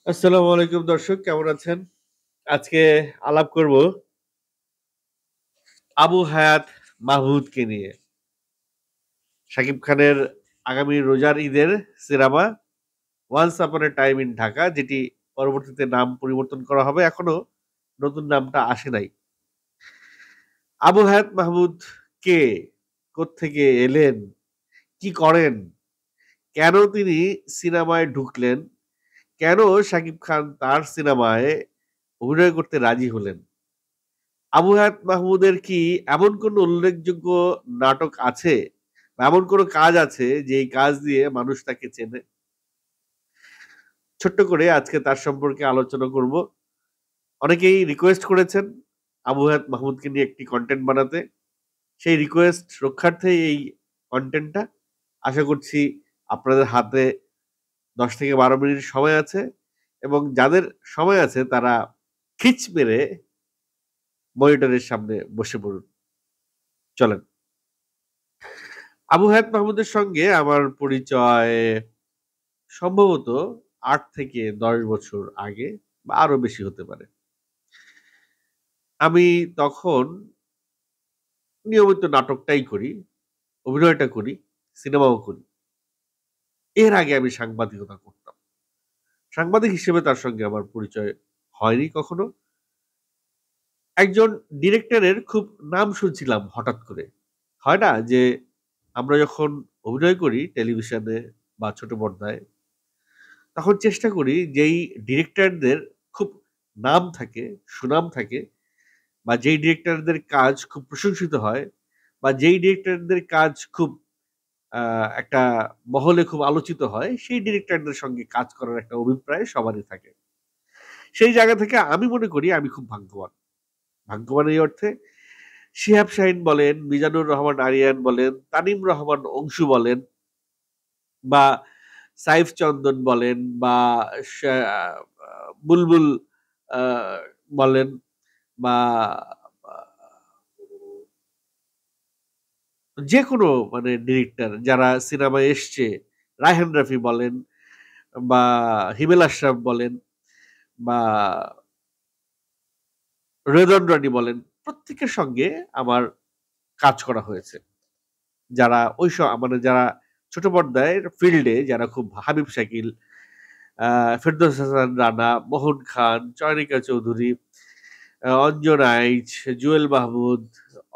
আসসালামু আলাইকুম দর্শক, কেমন আছেন? আজকে আলাপ করব আবু হায়াত মাহমুদকে নিয়ে। শাকিব খানের আগামী রোজার ঈদের cinema once upon A time in Dhaka, যেটি পরবর্তীতে নাম পরিবর্তন করা হবে। এখনো নতুন নামটা আসে নাই। আবু হায়াত মাহমুদ কে? কোত্থেকে এলেন? কি করেন? কেন তিনি সিনেমায় ঢুকলেন? কেন শাকিব খান তার সিনেমায় অভিনয় করতে রাজি হলেন? আবু হায়াত মাহমুদের কি এমন কোনো উল্লেখযোগ্য নাটক আছে বা এমন কোনো কাজ আছে যেই কাজ দিয়ে মানুষ তাকে চেনে? ছোট্ট করে আজকে তার সম্পর্কে আলোচনা করব। অনেকেই রিকোয়েস্ট করেছেন আবু হায়াত মাহমুদকে নিয়ে একটি কনটেন্ট বানাতে। সেই রিকোয়েস্ট রক্ষার্থে এই কনটেন্টটা। আশা করছি আপনাদের হাতে ১০ থেকে ১২ মিনিট সময় আছে এবং যাদের সময় আছে তারা খিচ মেরে মনিটরের সামনে বসে পড়ুন। চলেন। আবু হায়াত মাহমুদের সঙ্গে আমার পরিচয় সম্ভবত ৮ থেকে ১০ বছর আগে বা আরো বেশি হতে পারে। আমি তখন নিয়মিত নাটকটাই করি, অভিনয়টা করি, সিনেমাও করি। এর আগে আমি সাংবাদিকতা করতাম। সাংবাদিক হিসেবে তার সঙ্গে আমার পরিচয় হয়নি কখনো। একজন ডিরেক্টরের খুব নাম শুনছিলাম হঠাৎ করে। হয় না যে আমরা যখন অভিনয় করি টেলিভিশনে বা ছোট পর্দায়, তখন চেষ্টা করি যেই ডিরেক্টরদের খুব নাম থাকে, সুনাম থাকে বা যেই ডিরেক্টরদের কাজ খুব প্রশংসিত হয় বা যেই ডিরেক্টরদের কাজ খুব একটা মহলে খুব আলোচিত হয়, সেই ডিরেক্টরদের সঙ্গে কাজ করার একটা অভিপ্রায় সবারই থাকে। সেই জায়গা থেকে আমি মনে করি আমি খুব ভাগ্যবান। ভাগ্যবান এই অর্থে শিহাব শাহীন বলেন, মিজানুর রহমান আরিয়ান বলেন, তানিম রহমান অংশু বলেন বা সাইফ চন্দন বলেন বা সা আ বুলবুল আ বলেন বা আ যেকোনো মানে ডিরেক্টর যারা সিনেমায় এসছে, রায়হান রাফি বলেন বা হিমেল আশরাফ বলেন বা রেদন রনি বলেন, প্রত্যেকের সঙ্গে আমার কাজ করা হয়েছে। যারা মানে যারা ছোট পর্দায় ফিল্ডে যারা খুব হাবিব শাকিল, আ ফেরদৌস হাসান রানা, মোহন খান, চয়নিকা চৌধুরী, অঞ্জন আইচ, জুয়েল মাহমুদ,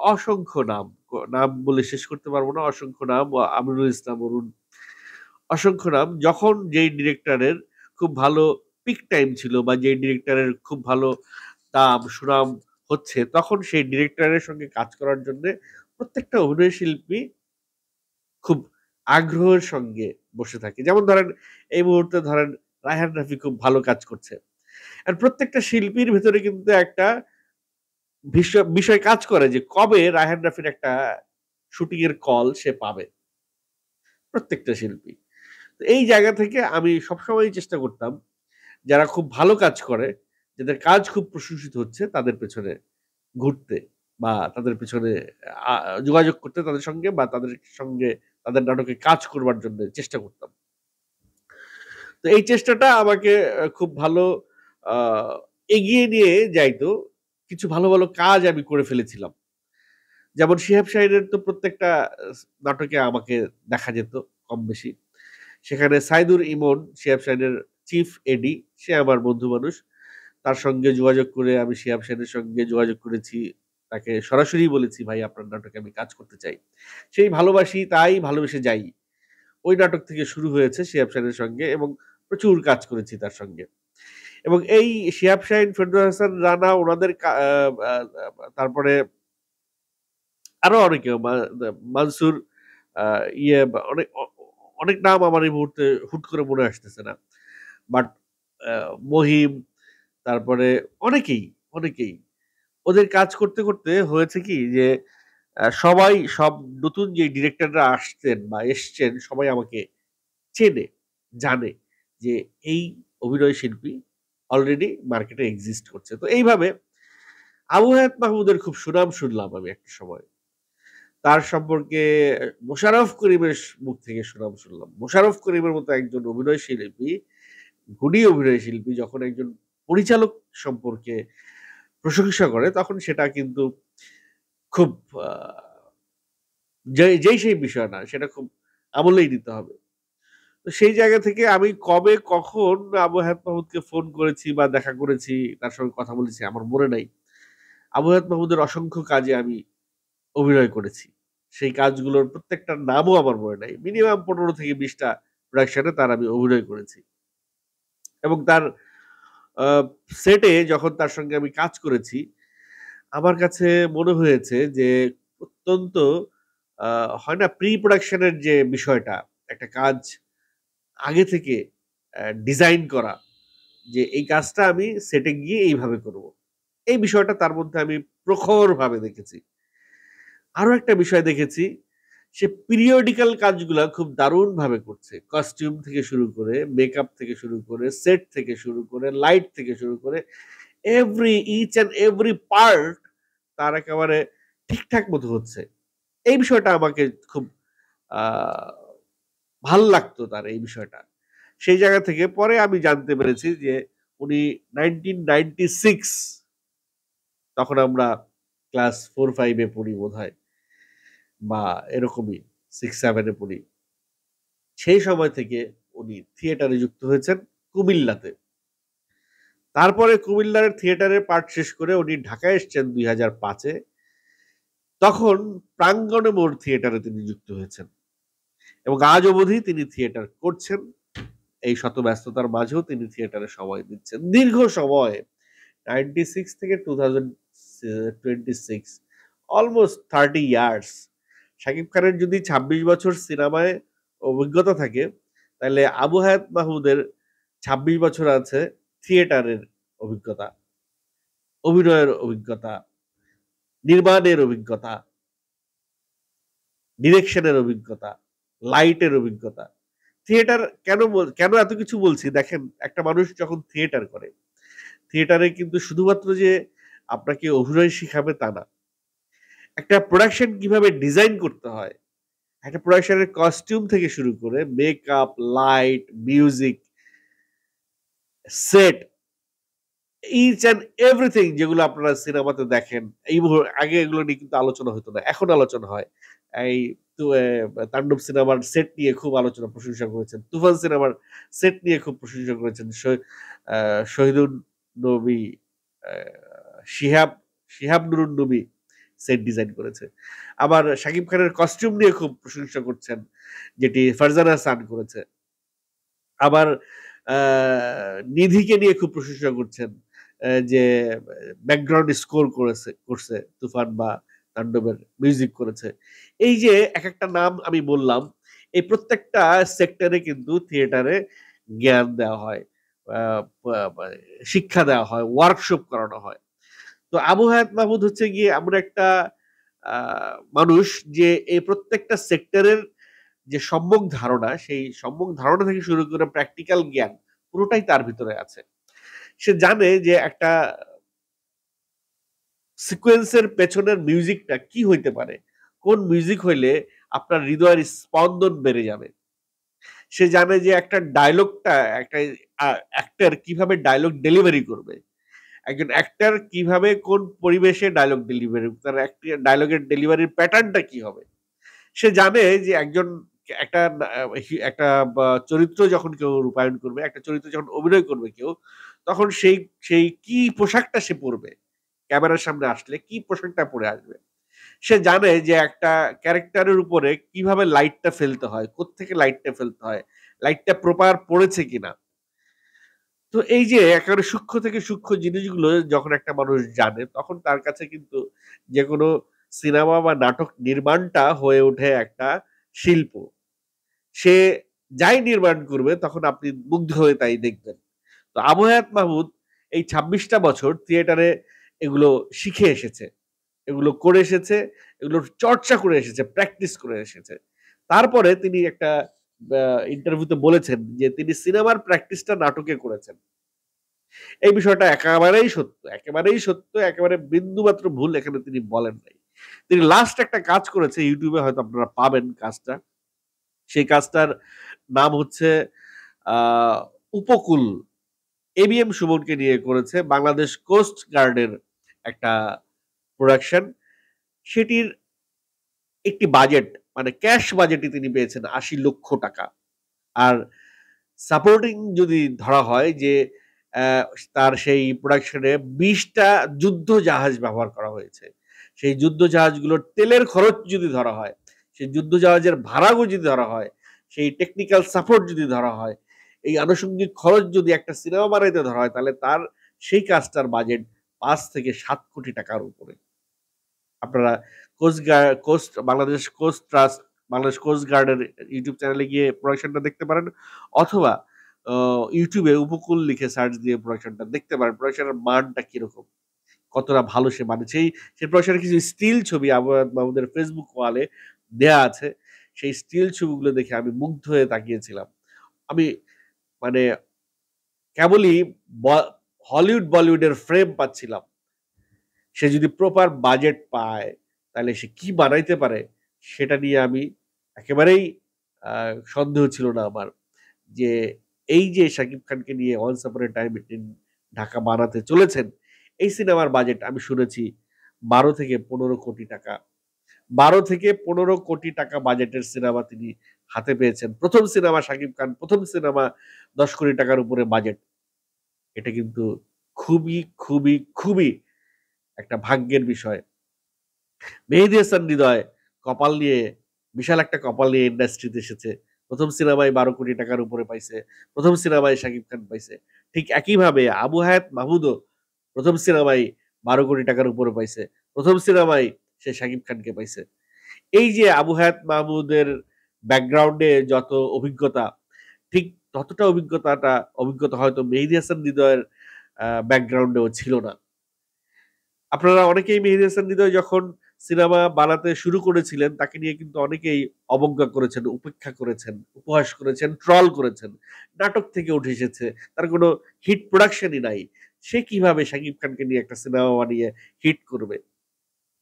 অসংখ্য নাম। নাম বলে শেষ করতে পারব না। অসংখ্য নাম। আমিনুল ইসলাম অরুণ। অসংখ্য নাম। যখন যেই ডিরেক্টরের খুব ভালো পিক টাইম ছিল বা যেই ডিরেক্টরের খুব ভালো নাম, সুনাম হচ্ছে, তখন সেই ডিরেক্টরের সঙ্গে কাজ করার জন্যে প্রত্যেকটা অভিনয়শিল্পী খুব আগ্রহের সঙ্গে বসে থাকে। যেমন ধরেন এই মুহূর্তে ধরেন রায়হান রাফি খুব ভালো কাজ করছে। আর প্রত্যেকটা শিল্পীর ভেতরে কিন্তু একটা বিষয় কাজ করে যে কবে রায়হান রাফির একটা শুটিং এর কল সে পাবে। প্রত্যেকটা শিল্পী। তো এই জায়গা থেকে আমি সবসময়ই চেষ্টা করতাম যারা খুব ভালো কাজ করে, যাদের কাজ খুব প্রশংসিত হচ্ছে তাদের পেছনে ঘুরতে বা তাদের পেছনে আ যোগাযোগ করতে তাদের সঙ্গে বা তাদের সঙ্গে তাদের নাটকে কাজ করবার জন্য চেষ্টা করতাম। তো এই চেষ্টাটা আমাকে খুব ভালো আ এগিয়ে নিয়ে যাইতো। কিছু ভালো, ভালো কাজ আমি করে ফেলেছিলাম। যেমন শিহাব শাহীনের তো প্রত্যেকটা নাটকে আমাকে দেখা যেত কম বেশি। সেখানে সাইদুর ইমন, শিহাব শাহীনের চিফ এডি, সে আমার বন্ধু মানুষ। তার সঙ্গে যোগাযোগ করে আমি শিহাব শাহীনের সঙ্গে যোগাযোগ করেছি। তাকে সরাসরি বলেছি, "ভাই আপনার নাটকে আমি কাজ করতে চাই।" সেই ভালোবাসি তাই ভালোবেসে যাই। ওই নাটক থেকে শুরু হয়েছে শিহাব শাহীনের সঙ্গে এবং প্রচুর কাজ করেছি তার সঙ্গে। এবং এই শিহাব শাহীন, ফেরদৌস হাসান রানা ওনাদের কা আ আ তারপরে আরো অনেকে মানসুর আ ইয়ে বা অনেক নাম আমার এই মুহূর্তে হুট করে মনে আসতেছে না। বাট মহিম, তারপরে অনেকেই, অনেকেই। ওদের কাজ করতে, করতে হয়েছে কি যে সবাই সব নতুন যে ডিরেক্টররা আসছেন বা এসছেন সবাই আমাকে চেনে, জানে যে এই অভিনয় শিল্পী অলরেডি মার্কেটে এক্সিস্ট করছে। তো এইভাবে আবু হায়াত মাহমুদের খুব সুনাম শুনলাম আমি একটা সময়। তার সম্পর্কে মোশাররফ করিমের মুখ থেকে সুনাম শুনলাম। মোশাররফ করিমের মতো একজন অভিনয় শিল্পী গুণী অভিনয় শিল্পী যখন একজন পরিচালক সম্পর্কে প্রশংসা করে তখন সেটা কিন্তু খুব আ যেই সেই বিষয় না, সেটা খুব আমলেই নিতে হবে। তো সেই জায়গা থেকে আমি কবে কখন আবু হায়াত মাহমুদকে ফোন করেছি বা দেখা করেছি, তার সঙ্গে কথা বলেছি আমার মনে নাই। আবু হায়াত মাহমুদের অসংখ্য কাজে আমি অভিনয় করেছি। সেই কাজগুলোর প্রত্যেকটার নামও আমার মনে নাই। মিনিমাম ১৫ থেকে ২০ টা প্রোডাকশন এ তার আমি অভিনয় করেছি। এবং তার আ সেটে যখন তার সঙ্গে আমি কাজ করেছি, আমার কাছে মনে হয়েছে যে অত্যন্ত আ হয় না প্রি প্রোডাকশন এর যে বিষয়টা, একটা কাজ আগে থেকে ডিজাইন করা যে এই কাজটা আমি সেটে গিয়ে এইভাবে করব। এই বিষয়টা তার মধ্যে আমি প্রখরভাবে দেখেছি। আরো একটা বিষয় দেখেছি, সে পিরিয়ডিক্যাল কাজগুলা খুব দারুণভাবে করছে। কস্টিউম থেকে শুরু করে, মেকআপ থেকে শুরু করে, সেট থেকে শুরু করে, লাইট থেকে শুরু করে ইচ অ্যান্ড এভরি পার্ট তার একেবারে ঠিকঠাক মতো হচ্ছে। এই বিষয়টা আমাকে খুব আ ভাল লাগতো তার এই বিষয়টা। সেই জায়গা থেকে পরে আমি জানতে পেরেছি যে উনি 1996 তখন আমরা ক্লাস 4-5 এ পড়ি বোধহয় বা এরকমই 6-7 এ পড়ি। সেই সময় থেকে উনি থিয়েটারে যুক্ত হয়েছেন কুমিল্লাতে। তারপরে কুমিল্লার থিয়েটারের পাঠ শেষ করে উনি ঢাকায় এসছেন ২০০৫ এ। তখন প্রাঙ্গণে মোড় থিয়েটারে তিনি যুক্ত হয়েছেন। এবং আজ অবধি তিনি থিয়েটার করছেন। এই শত ব্যস্ততার মাঝেও তিনি থিয়েটারে সময় দিচ্ছেন। দীর্ঘ সময় 96 থেকে 2026 অলমোস্ট 30 ইয়ার্স। শাকিব খানের যদি ২৬ বছর সিনেমায় অভিজ্ঞতা থাকে, তাইলে আবু হায়াত মাহমুদের ২৬ বছর আছে থিয়েটারের অভিজ্ঞতা, অভিনয়ের অভিজ্ঞতা, নির্মাণের অভিজ্ঞতা, ডিরেকশনের অভিজ্ঞতা, লাইটের অভিজ্ঞতা। থিয়েটার কেন এত কিছু বলছি দেখেন, একটা মানুষ যখন থিয়েটার করে, থিয়েটারে কিন্তু শুধুমাত্র যে আপনাকে অভিনয় শিখাবে তা না। একটা প্রোডাকশন কিভাবে ডিজাইন করতে হয়, একটা প্রোডাকশনের কস্টিউম থেকে শুরু করে makeup, light, music, set, each and everything যেগুলো আপনারা সিনেমাতে দেখেন, আগে এগুলো নিয়ে কিন্তু আলোচনা হতো না। এখন আলোচনা হয়। এই তু এ তাণ্ডব সিনেমার সেট নিয়ে খুব আলোচনা প্রশংসা করেছেন। তুফান সিনেমার সেট নিয়ে খুব প্রশংসা করেছেন। আ শহীদুন নবী, আ শিহাব শিহাব নুরুন নবী সেট ডিজাইন করেছে। আবার শাকিব খানের কস্টিউম নিয়ে খুব প্রশংসা করছেন, যেটি ফারজানা হাসান করেছে। আবার আ নিধিকে নিয়ে খুব প্রশংসা করছেন। যে ব্যাকগ্রাউন্ড স্কোর করছে তুফান বা তাণ্ডবের মিউজিক করেছে। এই যে একেকটা নাম আমি বললাম, এই প্রত্যেকটা সেক্টরে কিন্তু থিয়েটারে জ্ঞান দেওয়া হয়। আ পা বা শিক্ষা দেওয়া হয়, ওয়ার্কশপ করানো হয়। তো আবু হায়াত মাহমুদ হচ্ছে গিয়ে এমন একটা আ মানুষ যে এই প্রত্যেকটা সেক্টরের যে সম্যক ধারণা, সেই সম্যক ধারণা থেকে শুরু করে প্র্যাকটিক্যাল জ্ঞান পুরোটাই তার ভিতরে আছে। সে জানে যে একটা সিকোয়েন্স এর পেছনের মিউজিকটা কি হইতে পারে? কোন মিউজিক হইলে আপনার হৃদয়ের স্পন্দন বেড়ে যাবে? সে জানে যে একটা ডায়ালগটা একটা অ্যাক্টর কিভাবে ডায়ালগ ডেলিভারি করবে? একজন অ্যাক্টর কিভাবে কোন পরিবেশে ডায়ালগ ডেলিভারি তার ডায়ালগের ডেলিভারির প্যাটার্নটা কি হবে? সে জানে যে একজন একটা না একটা চরিত্র যখন কেউ রূপায়ণ করবে, একটা চরিত্র যখন অভিনয় করবে কেউ, তখন সেই সেই কি পোশাকটা সে পড়বে? ক্যামেরার সামনে আসলে কি পোশাকটা পরে আসবে? সে জানে যে একটা ক্যারেক্টারের উপরে কিভাবে লাইটটা ফেলতে হয়, কোত্থেকে লাইটটা ফেলতে হয়, লাইটটা প্রপার পড়েছে কিনা। তো এই যে একেবারে সূক্ষ্ম থেকে সূক্ষ্ম জিনিসগুলো যখন একটা মানুষ জানে, তখন তার কাছে কিন্তু যেকোনো সিনেমা বা নাটক নির্মাণটা হয়ে ওঠে একটা শিল্প। সে যাই নির্মাণ করবে তখন আপনি মুগ্ধ হয়ে তাই দেখবেন। তো আবু হায়াত মাহমুদ এই ২৬ টা বছর থিয়েটারে এগুলো শিখে এসেছে। এগুলো করে এসেছে, এগুলোর চর্চা করে এসেছে, প্র্যাকটিস করে এসেছে। তারপরে তিনি একটা আ ইন্টারভিউতে বলেছেন যে তিনি সিনেমার প্র্যাকটিসটা নাটকে করেছেন। এই বিষয়টা একেবারেই সত্য। একেবারেই সত্য। একেবারে বিন্দুমাত্র ভুল এখানে তিনি বলেন নাই। তিনি লাস্ট একটা কাজ করেছে YouTube এ হয়তো আপনারা পাবেন কাজটা। সেই কাজটার নাম হচ্ছে আ উপকূল এবিএম সুমনকে নিয়ে করেছে, বাংলাদেশ কোস্ট গার্ডের একটা প্রোডাকশন। সেটির একটি বাজেট মানে ক্যাশ বাজেটে তিনি পেয়েছেন ৮০ লক্ষ টাকা। আর সাপোর্টিং যদি ধরা হয় যে তার সেই প্রোডাকশনে ২০টা যুদ্ধ জাহাজ ব্যবহার করা হয়েছে। সেই যুদ্ধ জাহাজগুলোর তেলের খরচ যদি ধরা হয়, সেই যুদ্ধ জাহাজের ভাড়াও যদি ধরা হয়, সেই টেকনিক্যাল সাপোর্ট যদি ধরা হয়, এই আনুষঙ্গিক খরচ যদি একটা সিনেমা বানাইতে ধরা হয়, তাহলে তার সেই কাজটার বাজেট ৫ থেকে ৭ কোটি টাকার উপরে। আপনারা Bangladesh coast trust, Bangladesh coast গার্ডের ইউটিউব চ্যানেলে গিয়ে প্রোডাকশনটা দেখতে পারেন, অথবা ইউটিউবে উপকূল লিখে সার্চ দিয়ে প্রোডাকশনটা দেখতে পারেন। প্রোডাকশনের মানটা কিরকম, কতটা ভালো সে বানিয়েছে। সেই প্রোডাকশনের কিছু স্টিল ছবি আমাদের ফেসবুক ওয়ালে দেয়া আছে। সেই স্টিল ছবিগুলো দেখে আমি মুগ্ধ হয়ে তাকিয়েছিলাম। আমি মানে কেবলই হলিউড বলিউডের ফ্রেম পাচ্ছিলাম। সে যদি প্রপার বাজেট পায়, তাহলে সে কি বানাইতে পারে সেটা নিয়ে আমি একেবারেই সন্দেহ ছিল না আমার, যে এই যে শাকিব খানকে নিয়ে once upon A time in Dhaka বানাতে চলেছেন, এই সিনেমার বাজেট আমি শুনেছি ১২ থেকে ১৫ কোটি টাকা। ১২ থেকে ১৫ কোটি টাকা বাজেটের সিনেমা তিনি হাতে পেয়েছেন। প্রথম সিনেমা শাকিব খান, প্রথম সিনেমা ১০ কোটি টাকার উপরে বাজেট। এটা কিন্তু খুবই, খুবই, খুবই একটা ভাগ্যের বিষয়। মেহেদী হাসান হৃদয় কপাল নিয়ে, বিশাল একটা কপাল নিয়ে ইন্ডাস্ট্রিতে এসেছে। প্রথম সিনেমায় ১২ কোটি টাকার উপরে পাইছে। প্রথম সিনেমায় শাকিব খান পাইছে। ঠিক একইভাবে আবু হায়াত মাহমুদও প্রথম সিনেমায় ১২ কোটি টাকার উপরে পাইছে। প্রথম সিনেমায় সে শাকিব খানকে পাইছে। এই যে আবু হায়াত মাহমুদের ব্যাকগ্রাউন্ডে যত অভিজ্ঞতা, ঠিক ততটা অভিজ্ঞতা হয়তো মেহেদী হাসান হৃদয়ের ব্যাকগ্রাউন্ডেও ছিল না। আপনারা অনেকেই মেহেদী হাসান হৃদয় যখন সিনেমা বানাতে শুরু করেছিলেন, তাকে নিয়ে কিন্তু অনেকেই অবজ্ঞা করেছেন, উপেক্ষা করেছেন, উপহাস করেছেন, ট্রল করেছেন। নাটক থেকে উঠে এসেছে। তার কোনো হিট প্রোডাকশনই নাই। সে কিভাবে শাকিব খানকে নিয়ে একটা সিনেমা বানিয়ে হিট করবে,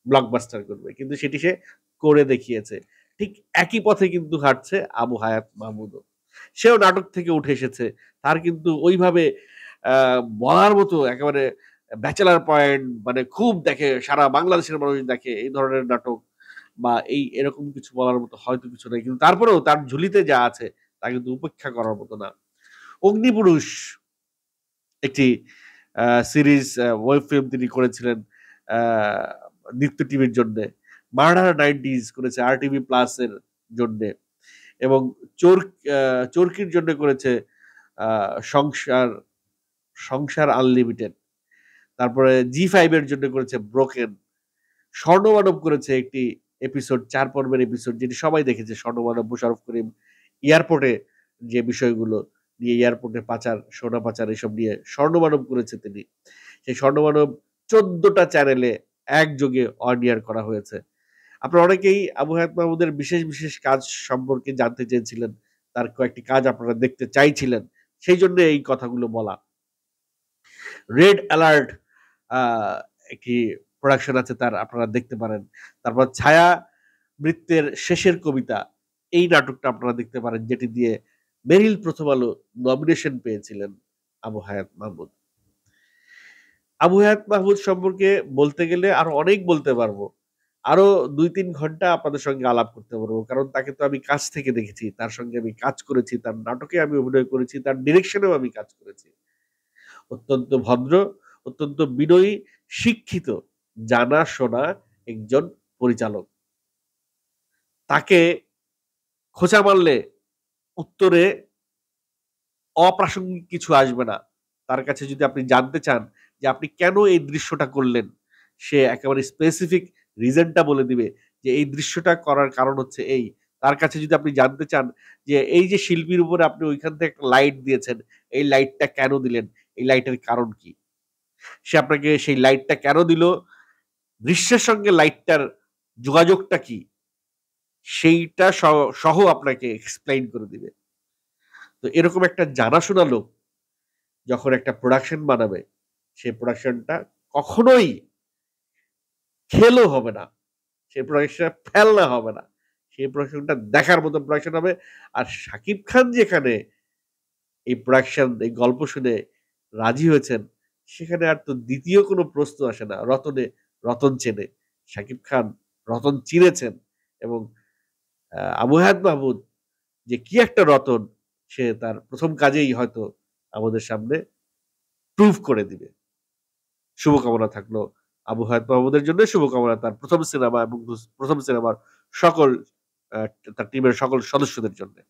ব্লকবাস্টার করবে? কিন্তু সেটি সে করে দেখিয়েছে। ঠিক একই পথে কিন্তু হাঁটছে আবু হায়াত মাহমুদও। সেও নাটক থেকে উঠে এসেছে। তার কিন্তু ওইভাবে আ বলার মতো একেবারে ব্যাচেলর পয়েন্ট মানে খুব দেখে, সারা বাংলাদেশের মানুষ দেখে এই ধরনের নাটক, বা এরকম কিছু বলার মতো হয়তো কিছু নাই। কিন্তু তারপরেও তার ঝুলিতে যা আছে তা কিন্তু উপেক্ষা করার মতো না। 'অগ্নিপুরুষ' একটি সিরিজ, ওয়েব ফিল্ম তিনি করেছিলেন আ নিত্য টিভির জন্যে। 'মার্ডার 90s' করেছে আরটিভি প্লাস এর জন্যে, এবং চোর আ চরকির জন্য করেছে আ সংসার সংসার আনলিমিটেড। তারপরে জি5 এর জন্য করেছে 'ব্রোকেন'। 'স্বর্ণমানব' করেছে একটি এপিসোড, ৪ পর্বের এপিসোড, যেটি সবাই দেখেছে। 'স্বর্ণমানব' মোশাররফ করিম এয়ারপোর্টে যে বিষয়গুলো নিয়ে, এয়ারপোর্টে পাচার, সোনা পাচার এসব নিয়ে 'স্বর্ণমানব' করেছে তিনি। সেই 'স্বর্ণমানব' ১৪ টা চ্যানেলে একযোগে অন এয়ার করা হয়েছে। আপনারা অনেকেই আবু হায়াত মাহমুদের বিশেষ, বিশেষ কাজ সম্পর্কে জানতে চেয়েছিলেন। তার কয়েকটি কাজ আপনারা দেখতে চাইছিলেন। সেইজন্য এই কথাগুলো বলা। 'রেড অ্যালার্ট' আ একটি প্রোডাকশন আছে তার, আপনারা দেখতে পারেন। তারপর 'ছায়া বৃত্তের শেষের কবিতা' এই নাটকটা আপনারা দেখতে পারেন, যেটি দিয়ে মেরিল প্রথম আলো নমিনেশন পেয়েছিলেন আবু হায়াত মাহমুদ। আবু হায়াত মাহমুদ সম্পর্কে বলতে গেলে আরো অনেক বলতে পারবো। আরো ২-৩ ঘন্টা আপনাদের সঙ্গে আলাপ করতে পারবো। কারণ তাকে তো আমি কাছ থেকে দেখেছি। তার সঙ্গে আমি কাজ করেছি, তার নাটকে আমি অভিনয় করেছি, তার ডিরেকশনেও আমি কাজ করেছি। অত্যন্ত ভদ্র, অত্যন্ত বিনয়ী, শিক্ষিত, জানা-শোনা একজন পরিচালক। তাকে খোঁচা মারলে উত্তরে অপ্রাসঙ্গিক কিছু আসবে না। তার কাছে যদি আপনি জানতে চান যে আপনি কেন এই দৃশ্যটা করলেন, সে একেবারে স্পেসিফিক রিজনটা বলে দিবে যে এই দৃশ্যটা করার কারণ হচ্ছে এই। তার কাছে যদি আপনি জানতে চান যে এই যে শিল্পীর উপরে আপনি ঐখান থেকে একটা লাইট দিয়েছেন, এই লাইটটা কেন দিলেন? এই লাইটের কারণ কি? সে আপনাকে সেই লাইটটা কেন দিল? দৃশ্যের সঙ্গে লাইটটার যোগাযোগটা কি? সেইটা সহ আপনাকে এক্সপ্লেইন করে দিবে। তো এরকম একটা জানাশোনা লোক যখন একটা প্রোডাকশন বানাবে, সেই প্রোডাকশনটা কখনোই খেলও হবে না। সেই প্রোডাকশনটা ফেলনা হবে না। সেই প্রোডাকশনটা দেখার মতো প্রোডাকশন হবে। আর শাকিব খান যেখানে এই প্রোডাকশন, এই গল্প শুনে রাজি হয়েছেন, সেখানে আর তো ২য় কোনো প্রশ্ন আসে না। রতন চেনে। শাকিব খান রতন চিনেছেন এবং আবু হায়াত মাহমুদ যে কি একটা রতন, সে তার ১ম কাজেই হয়তো আমাদের সামনে প্রুভ করে দিবে। শুভকামনা থাকলো আবু হায়াত মাহমুদের জন্য, শুভকামনা তার ১ম সিনেমা এবং ১ম সিনেমার সকল আ তার টিমের সকল সদস্যদের জন্যে।